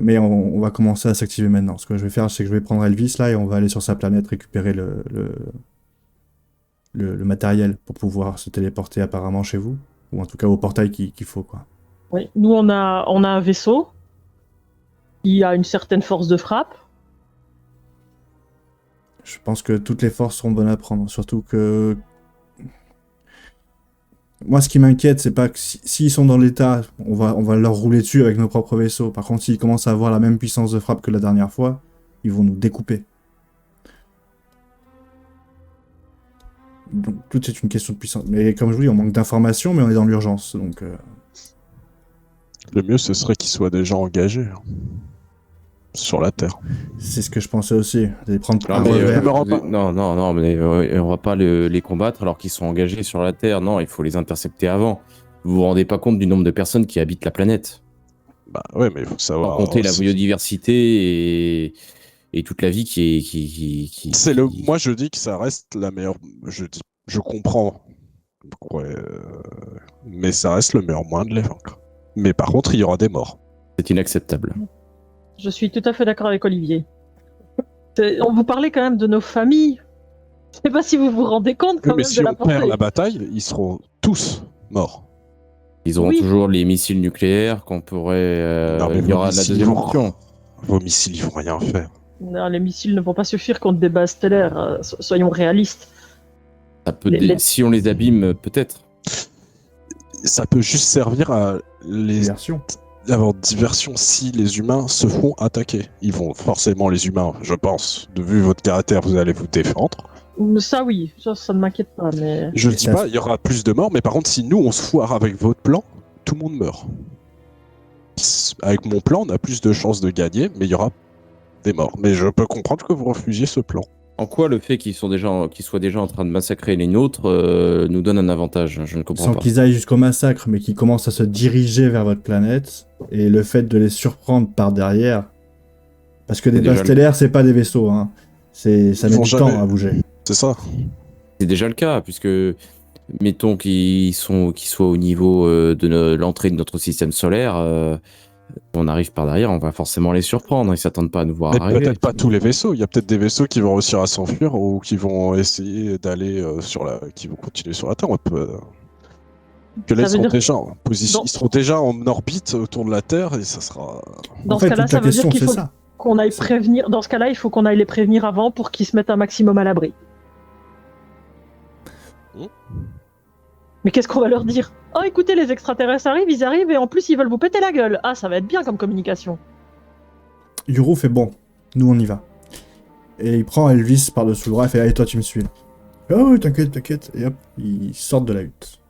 Mais on va commencer à s'activer maintenant. Ce que je vais faire, c'est que je vais prendre Elvis là et on va aller sur sa planète récupérer le matériel pour pouvoir se téléporter apparemment chez vous. Ou en tout cas au portail qu'il faut, quoi. Oui. Nous, on a un vaisseau qui a une certaine force de frappe. Je pense que toutes les forces seront bonnes à prendre. Surtout que... Moi, ce qui m'inquiète, c'est pas que s'ils sont dans l'état, on va leur rouler dessus avec nos propres vaisseaux. Par contre, s'ils commencent à avoir la même puissance de frappe que la dernière fois, ils vont nous découper. Donc, tout est une question de puissance. Mais comme je vous dis, on manque d'informations, mais on est dans l'urgence. Donc, Le mieux, ce serait qu'ils soient déjà engagés. sur la Terre. C'est ce que je pensais aussi. D'aller prendre Non, un mais, revers. me rends pas- non, mais on va pas les combattre alors qu'ils sont engagés sur la Terre. Non, il faut les intercepter avant. Vous vous rendez pas compte du nombre de personnes qui habitent la planète. Bah ouais, mais il faut Sans savoir. compter la biodiversité et toute la vie Moi, je dis que ça reste la meilleure. Je comprends. Ouais, mais ça reste le meilleur moyen de les vaincre. Mais par contre, il y aura des morts. C'est inacceptable. Je suis tout à fait d'accord avec Olivier. On vous parlait quand même de nos familles. Je sais pas si vous vous rendez compte quand Mais même si de la on perd portée. la bataille, ils seront tous morts. Ils auront Oui. toujours les missiles nucléaires qu'on pourrait. Non, mais Il y vos aura la missiles deuxième vont- option. Vos missiles, ils vont rien faire. Non, les missiles ne vont pas suffire contre des bases stellaires. Soyons réalistes. Ça peut Les- Si on les abîme, peut-être. Ça peut juste servir à Diversion. avoir diversion si les humains se font attaquer. Ils vont forcément, les humains, je pense, de vu votre caractère, vous allez vous défendre. Ça oui, ça ne m'inquiète pas, mais Je ne Et dis ça- pas, il y aura plus de morts, mais par contre, si nous, on se foire avec votre plan, tout le monde meurt. Avec mon plan, on a plus de chances de gagner, mais il y aura des morts. Mais je peux comprendre que vous refusiez ce plan. En quoi le fait qu'ils soient déjà en train de massacrer les nôtres nous donne un avantage? Je ne comprends Sans pas. qu'ils aillent jusqu'au massacre, mais qu'ils commencent à se diriger vers votre planète, et le fait de les surprendre par derrière, parce que des C'est déjà bases stellaires, c'est pas des vaisseaux, hein. Ça Ils met vont du jamais- temps à bouger. C'est ça. C'est déjà le cas, puisque mettons qu'ils soient au niveau de l'entrée de notre système solaire, on arrive par derrière, on va forcément les surprendre. Ils s'attendent pas à nous voir Mais arriver. peut-être pas tous les vaisseaux. Il y a peut-être des vaisseaux qui vont réussir à s'enfuir ou qui vont essayer d'aller qui vont continuer sur la Terre. On peut... Que là, Ça veut dire- ils seront déjà en orbite autour de la Terre et ça sera. dans En ce fait, cas-là, toute ça la veut dire question, qu'il c'est faut ça. qu'on aille prévenir. Dans ce cas-là, il faut qu'on aille les prévenir avant pour qu'ils se mettent un maximum à l'abri. Mais qu'est-ce qu'on va leur dire? Oh, écoutez, les extraterrestres arrivent, ils arrivent et en plus ils veulent vous péter la gueule. Ah, ça va être bien comme communication. Yuru fait bon, nous on y va. Et il prend Elvis par-dessous le bras et fait allez, toi tu me suis. Oh, oui, t'inquiète, t'inquiète. Et hop, ils sortent de la hutte.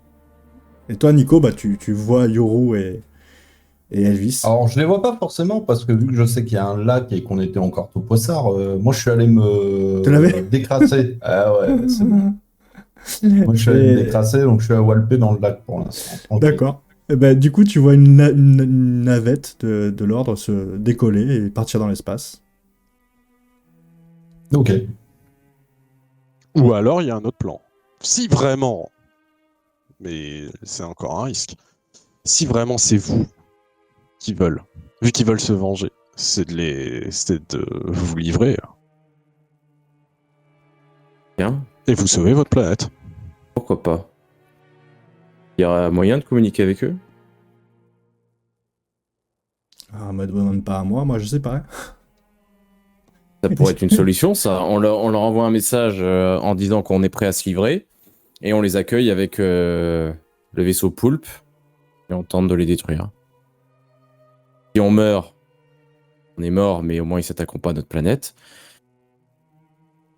Et toi, Nico, bah tu vois Yoru et Elvis. Alors, je les vois pas forcément parce que vu que je sais qu'il y a un lac et qu'on était encore tout poissard, moi je suis allé me Tu l'avais décrasser. Ah ouais, c'est bon. Moi je suis allé me Et- décrasser donc je suis à walper dans le lac pour l'instant. Tranquille. D'accord. Et bah, du coup, tu vois une navette de l'ordre se décoller et partir dans l'espace. Ok. Ou alors, il y a un autre plan. Si vraiment, mais c'est encore un risque. Si vraiment c'est vous qui veulent, vu qu'ils veulent se venger, c'est de vous livrer Bien. et vous sauver votre planète. Pourquoi pas? Il y aura moyen de communiquer avec eux? Ah, me demande pas à moi je sais pas. Hein. Ça pourrait être une solution, ça. On leur envoie un message en disant qu'on est prêt à se livrer et on les accueille avec le vaisseau Poulpe et on tente de les détruire. Si on meurt, on est mort, mais au moins ils s'attaqueront pas à notre planète.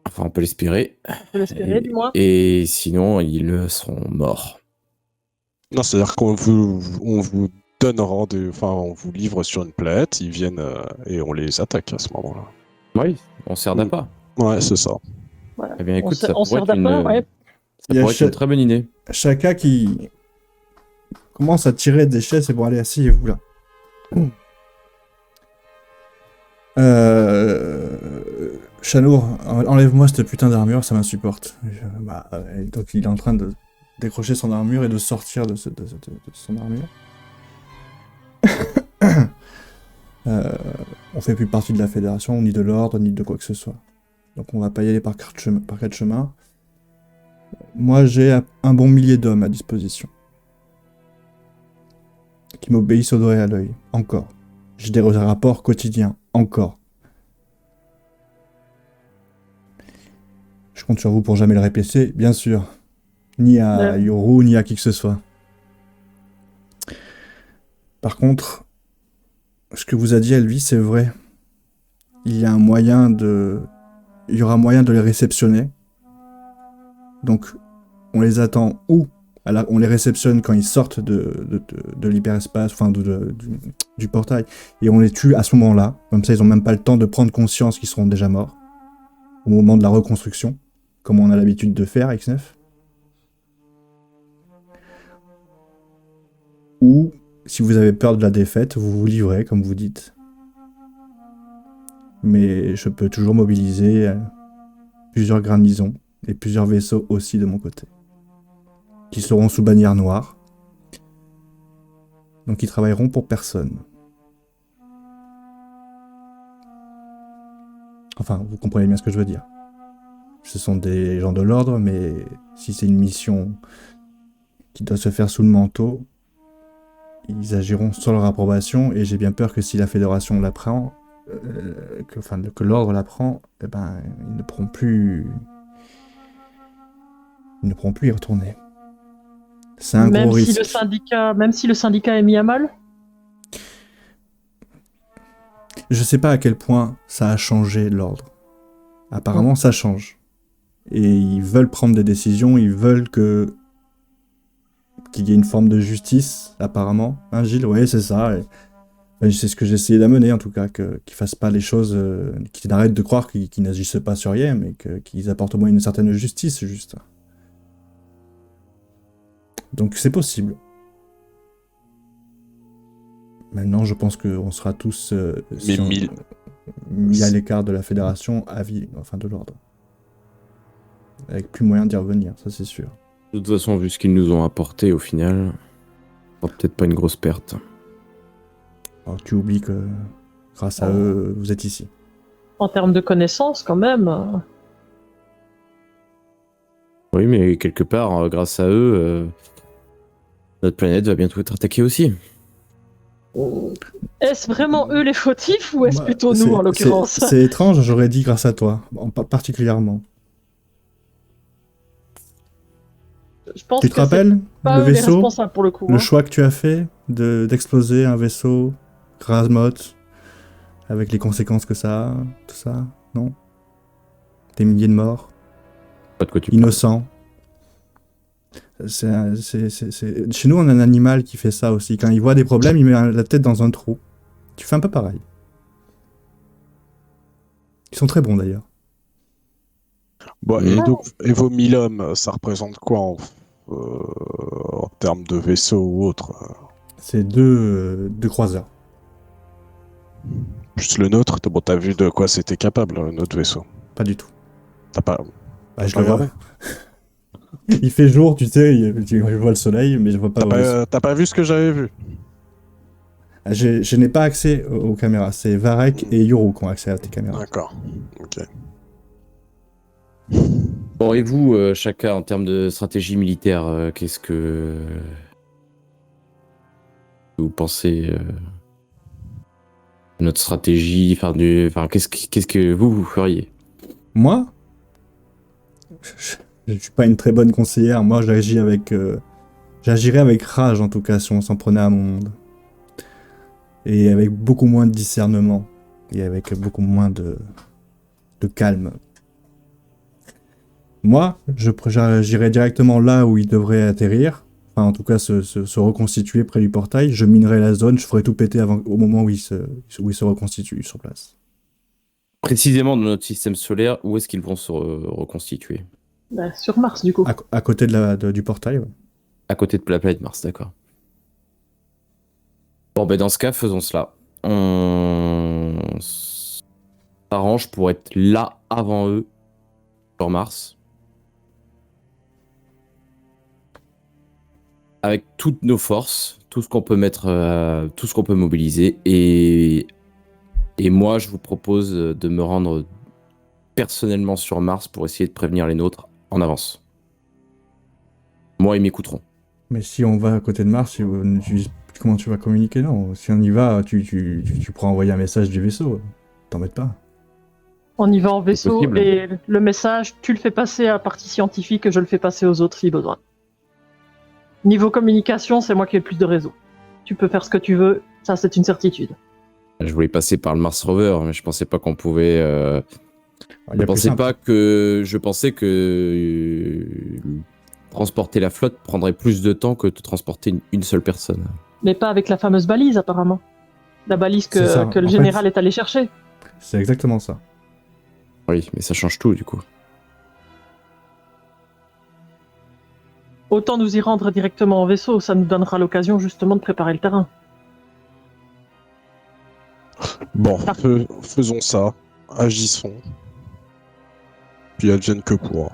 Enfin, on peut l'espérer. On peut l'espérer, du moins. Et sinon, ils seront morts. Non, c'est-à-dire qu'on vous donne on vous livre sur une planète, ils viennent et on les attaque à ce moment-là. Oui, on sert d'appât. Ouais, c'est ça. Voilà. Eh bien, écoute, ça on pourrait sert être une, d'appât, ouais. ça Il y a pourrait être une très bonne idée. Chacun qui commence à tirer des chaises et bon, allez, asseyez-vous là. Chanour, enlève-moi cette putain d'armure, ça m'insupporte. Et donc il est en train de décrocher son armure et de sortir de son armure. On fait plus partie de la fédération, ni de l'ordre, ni de quoi que ce soit. Donc on va pas y aller par quatre chemins. Moi j'ai un bon millier d'hommes à disposition. Qui m'obéissent au doigt et à l'œil. Encore. J'ai des rapports quotidiens. Encore. Je compte sur vous pour jamais le répéter, bien sûr. Ni à Ouais. Yoru, ni à qui que ce soit. Par contre, ce que vous a dit Elvis, c'est vrai. Il y aura moyen de les réceptionner. Donc, on les attend où on les réceptionne quand ils sortent de l'hyperespace, enfin du du portail. Et on les tue à ce moment-là. Comme ça, ils ont même pas le temps de prendre conscience qu'ils seront déjà morts. Au moment de la reconstruction. Comme on a l'habitude de faire, X9. Ou, si vous avez peur de la défaite, vous vous livrez, comme vous dites. Mais je peux toujours mobiliser plusieurs garnisons et plusieurs vaisseaux aussi de mon côté. Qui seront sous bannière noire. Donc ils travailleront pour personne. Enfin, vous comprenez bien ce que je veux dire. Ce sont des gens de l'ordre, mais si c'est une mission qui doit se faire sous le manteau, ils agiront sans leur approbation, et j'ai bien peur que si la Fédération l'apprend, que l'ordre l'apprend, eh ben, ils ne pourront plus y retourner. C'est un gros risque. Même si le syndicat est mis à mal. Je sais pas à quel point ça a changé l'ordre. Apparemment, ça change. Et ils veulent prendre des décisions, ils veulent qu'il y ait une forme de justice, apparemment. Hein, Gilles? Oui, c'est ça. Et c'est ce que j'ai essayé d'amener, en tout cas, qu'ils fassent pas les choses, qu'ils arrêtent de croire qu'ils n'agissent pas sur rien, mais qu'ils apportent au moins une certaine justice, juste. Donc c'est possible. Maintenant, je pense qu'on sera tous mis à l'écart de la fédération à vie, enfin de l'ordre. Avec plus moyen d'y revenir, ça c'est sûr. De toute façon, vu ce qu'ils nous ont apporté au final, ce sera peut-être pas une grosse perte. Alors tu oublies que grâce à eux, vous êtes ici. En termes de connaissances, quand même. Oui, mais quelque part, grâce à eux, notre planète va bientôt être attaquée aussi. Est-ce vraiment eux les fautifs ou est-ce plutôt nous en l'occurrence? C'est étrange, j'aurais dit grâce à toi, particulièrement. Je pense tu te rappelles le vaisseau, pour le coup, le choix que tu as fait d'exploser un vaisseau Grasmoth avec les conséquences que ça a, tout ça, non? Des milliers de morts, pas de quoi tu innocents. Chez nous, on a un animal qui fait ça aussi. Quand il voit des problèmes, il met la tête dans un trou. Tu fais un peu pareil. Ils sont très bons d'ailleurs. Bon, et vos 1000 hommes, ça représente quoi en termes de vaisseaux ou autre? C'est deux croiseurs. Juste le nôtre, bon, t'as vu de quoi c'était capable, notre vaisseau? Pas du tout. T'as pas... Bah, je le vois. Il fait jour, tu sais, je vois le soleil, mais je vois pas... T'as pas vu ce que j'avais vu? Je n'ai pas accès aux caméras. C'est Varek et Yoro qui ont accès à tes caméras. D'accord, ok. Bon, et vous, chacun, en termes de stratégie militaire, qu'est-ce que vous pensez de notre stratégie, qu'est-ce que vous feriez? Moi, je suis pas une très bonne conseillère. Moi, j'agirais avec rage, en tout cas, si on s'en prenait à mon monde. Et avec beaucoup moins de discernement. Et avec beaucoup moins de calme. Moi, j'irais directement là où il devrait atterrir. Enfin, en tout cas, se reconstituer près du portail. Je minerais la zone, je ferais tout péter au moment où il se reconstitue sur place. Précisément dans notre système solaire, où est-ce qu'ils vont se reconstituer? Bah, sur Mars, du coup. À côté du portail, ouais. À côté de la planète Mars, d'accord. Bon, ben dans ce cas, faisons cela. On s'arrange pour être là avant eux, sur Mars. Avec toutes nos forces, tout ce qu'on peut mettre, tout ce qu'on peut mobiliser. Et moi, je vous propose de me rendre personnellement sur Mars pour essayer de prévenir les nôtres en avance. Moi, ils m'écouteront. Mais si on va à côté de Mars, comment tu vas communiquer? Non, si on y va, tu pourras envoyer un message du vaisseau. T'embête pas. On y va en vaisseau possible. et le message, tu le fais passer à la partie scientifique et je le fais passer aux autres si besoin. Niveau communication, c'est moi qui ai le plus de réseau. Tu peux faire ce que tu veux, ça c'est une certitude. Je voulais passer par le Mars Rover, mais je pensais pas qu'on pouvait... Il y a plus simple. Je pensais que transporter la flotte prendrait plus de temps que de transporter une seule personne. Mais pas avec la fameuse balise apparemment. La balise C'est ça. que le En général fait- est allé chercher. C'est exactement ça. Oui, mais ça change tout du coup. Autant nous y rendre directement en vaisseau, ça nous donnera l'occasion justement de préparer le terrain. Bon, faisons ça. Agissons. Puis advienne que pourra.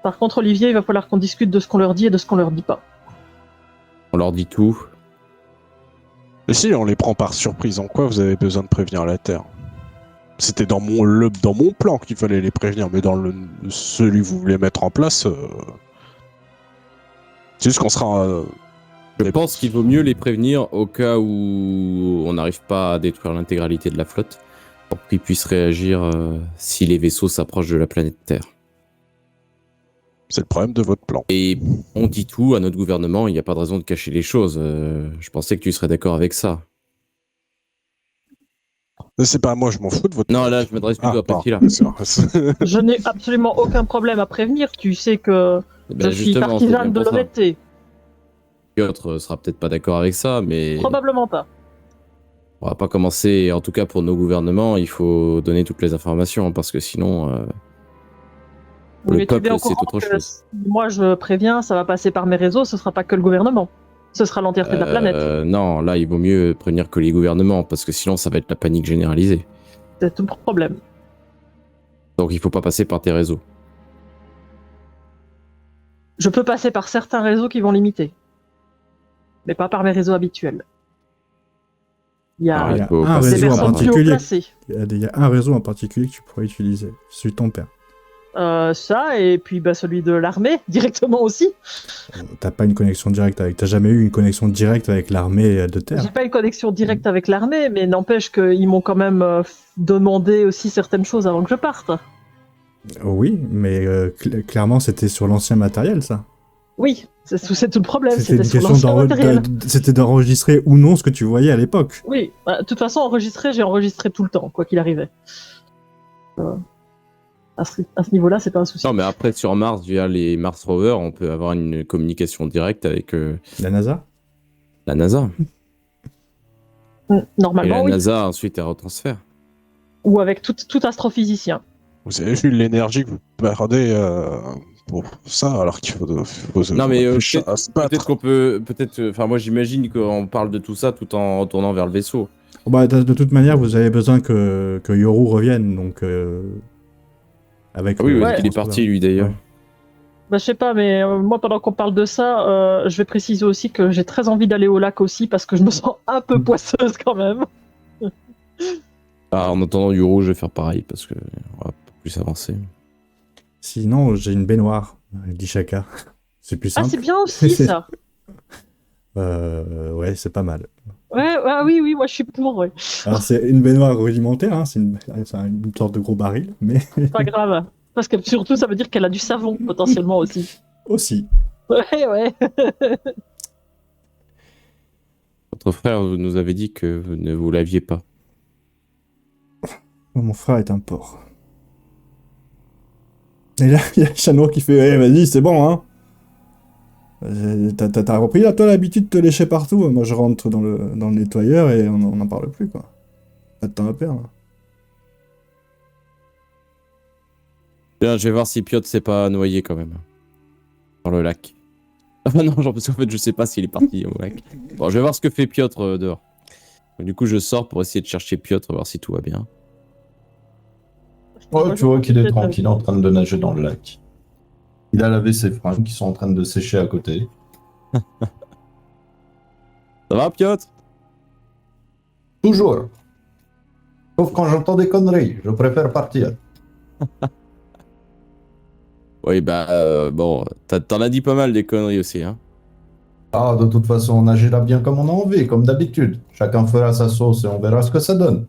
Par contre, Olivier, il va falloir qu'on discute de ce qu'on leur dit et de ce qu'on leur dit pas. On leur dit tout. Et si on les prend par surprise, en quoi vous avez besoin de prévenir la Terre? C'était dans mon plan qu'il fallait les prévenir, mais dans celui que vous voulez mettre en place, c'est juste qu'on sera. Je pense qu'il vaut mieux les prévenir au cas où on n'arrive pas à détruire l'intégralité de la flotte pour qu'ils puissent réagir si les vaisseaux s'approchent de la planète Terre. C'est le problème de votre plan. Et on dit tout à notre gouvernement, il n'y a pas de raison de cacher les choses. Je pensais que tu serais d'accord avec ça. Mais c'est pas à moi, je m'en fous de votre Non, plan. là, je m'adresse plutôt à pardon. Priscilla. Je n'ai absolument aucun problème à prévenir. Tu sais que Ben, je suis justement, c'est partisane bien de pour ça. l'honnêteté. Piotr sera peut-être pas d'accord avec ça, mais Probablement pas. on va pas commencer. En tout cas, pour nos gouvernements, il faut donner toutes les informations parce que sinon, Oui, le mais tu es bien peuple, au c'est courant autre que chose. si moi je préviens, ça va passer par mes réseaux, ce sera pas que le gouvernement. Ce sera l'entièreté de la planète. Non, là, il vaut mieux prévenir que les gouvernements parce que sinon, ça va être la panique généralisée. C'est tout le problème. Donc, il faut pas passer par tes réseaux. Je peux passer par certains réseaux qui vont limiter. Mais pas par mes réseaux habituels. Il y a Alors, il y a faut un passer des réseau en personnes plus haut particulier. placées. Il y a un réseau en particulier que tu pourrais utiliser. Celui de ton père. Ça, et puis bah, celui de l'armée, directement aussi. T'as pas une connexion directe avec. T'as jamais eu une connexion directe avec l'armée de terre. J'ai pas une connexion directe avec l'armée, mais n'empêche qu'ils m'ont quand même demandé aussi certaines choses avant que je parte. Oui, mais clairement c'était sur l'ancien matériel ça. Oui, c'est tout le problème, C'était c'était une sur question l'ancien matériel. c'était d'enregistrer ou non ce que tu voyais à l'époque. Oui, bah, de toute façon, enregistrer, j'ai enregistré tout le temps, quoi qu'il arrivait. À ce niveau-là, c'est pas un souci. Non, mais après, sur Mars, via les Mars Rovers, on peut avoir une communication directe avec La NASA. la NASA. Et Normalement, la oui. NASA, ensuite, elle retransfère. Ou avec tout astrophysicien. Vous avez vu l'énergie que vous perdez pour ça, alors qu'il faut Non, mais réfléchir à se battre. peut-être qu'on peut... Enfin, moi, j'imagine qu'on parle de tout ça tout en retournant vers le vaisseau. Bah, de toute manière, vous avez besoin que Yoru revienne, donc avec. Ah oui, Ouais. parce qu'il est parti, lui, d'ailleurs. Ouais. Bah, je sais pas, mais moi, pendant qu'on parle de ça, je vais préciser aussi que j'ai très envie d'aller au lac aussi, parce que je me sens un peu poisseuse quand même. Ah, en attendant Euro, je vais faire pareil, parce que on va pas plus avancer. Sinon, j'ai une baignoire, dit Chaka. C'est plus Ah, simple. c'est bien aussi, ça. Ouais, c'est pas mal. Ouais, oui, moi, je suis pour, ouais. Alors, c'est une baignoire rudimentaire, hein, c'est une sorte de gros baril, mais Pas grave. Parce que surtout, ça veut dire qu'elle a du savon, potentiellement aussi. aussi. Ouais. Votre frère nous avait dit que vous ne vous laviez pas. Mon frère est un porc. Et là, il y a Chano qui fait hey, vas-y, c'est bon, hein. T'as repris là, toi, l'habitude de te lécher partout. Moi, je rentre dans le nettoyeur et on n'en parle plus, quoi. Pas de temps à perdre. Bien, je vais voir si Piotr s'est pas noyé quand même. Dans le lac. Ah non, genre, parce qu'en fait, je sais pas s'il est parti au lac. Bon, je vais voir ce que fait Piotr dehors. Donc, du coup, je sors pour essayer de chercher Piotr, voir si tout va bien. Ouais, tu vois qu'il est tranquille en train de nager dans le lac. Il a lavé ses fringues qui sont en train de sécher à côté. Ça va, Piotr? Toujours. Sauf quand j'entends des conneries, je préfère partir. Oui, bah, bon, t'en as dit pas mal des conneries aussi, hein. Ah, de toute façon, on agira bien comme on a envie, comme d'habitude. Chacun fera sa sauce et on verra ce que ça donne.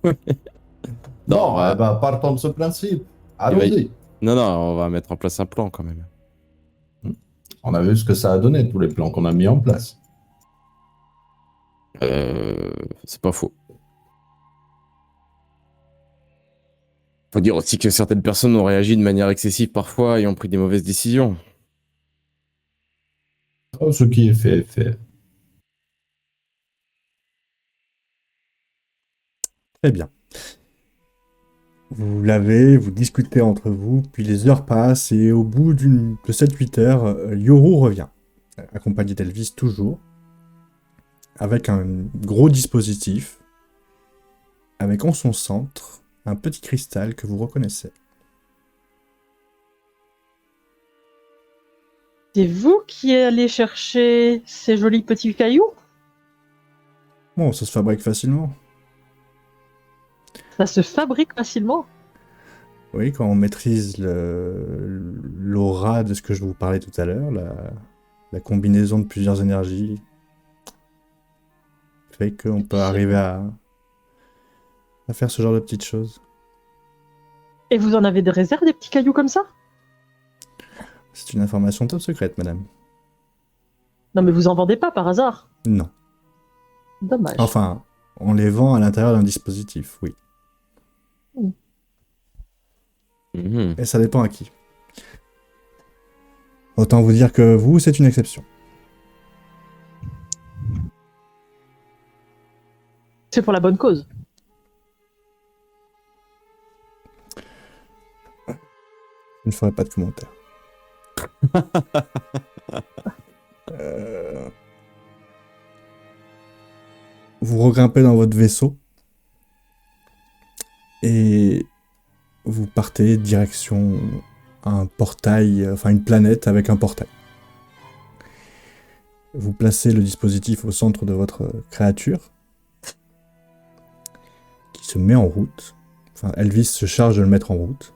Non, Bon, ouais. eh ben, partons de ce principe. Allons-y. Non, on va mettre en place un plan quand même. On a vu ce que ça a donné, tous les plans qu'on a mis en place. C'est pas faux. Faut dire aussi que certaines personnes ont réagi de manière excessive parfois et ont pris des mauvaises décisions. Oh, ce qui est fait est fait. Très bien. Vous l'avez, vous discutez entre vous, puis les heures passent, et au bout de 7-8 heures, Yoru revient, accompagné d'Elvis toujours, avec un gros dispositif, avec en son centre un petit cristal que vous reconnaissez. C'est vous qui allez chercher ces jolis petits cailloux? Bon, ça se fabrique facilement. Ça se fabrique facilement. Oui, quand on maîtrise l'aura de ce que je vous parlais tout à l'heure, la combinaison de plusieurs énergies fait qu'on peut arriver à faire ce genre de petites choses. Et vous en avez des réserves, des petits cailloux comme ça? C'est une information top secrète, madame. Non mais vous en vendez pas par hasard? Non. Dommage. Enfin, on les vend à l'intérieur d'un dispositif, oui. Mhm. Et ça dépend à qui. Autant vous dire que vous, c'est une exception. C'est pour la bonne cause. Je ne ferai pas de commentaires. Vous regrimpez dans votre vaisseau et vous partez direction un portail, enfin une planète avec un portail. Vous placez le dispositif au centre de votre créature qui se met en route. Enfin, Elvis se charge de le mettre en route.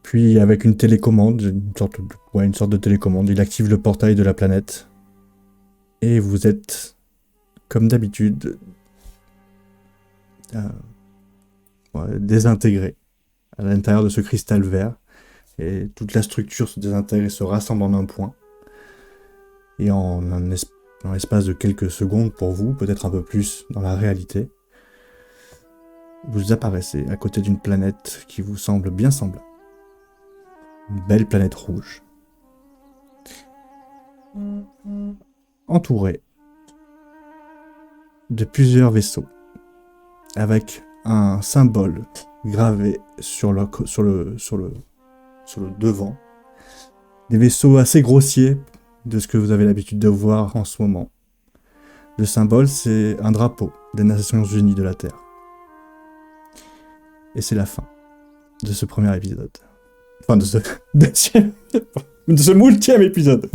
Puis avec une télécommande, une sorte de télécommande, il active le portail de la planète. Et vous êtes, comme d'habitude, désintégré à l'intérieur de ce cristal vert. Et toute la structure se désintègre et se rassemble en un point. Et en l'espace de quelques secondes pour vous, peut-être un peu plus dans la réalité, vous apparaissez à côté d'une planète qui vous semble bien semblable. Une belle planète rouge. Entourée de plusieurs vaisseaux, avec un symbole gravé sur le devant. Des vaisseaux assez grossiers de ce que vous avez l'habitude de voir en ce moment. Le symbole, c'est un drapeau des Nations Unies de la Terre. Et c'est la fin de ce premier épisode. Enfin, de ce deuxième... de ce multième épisode.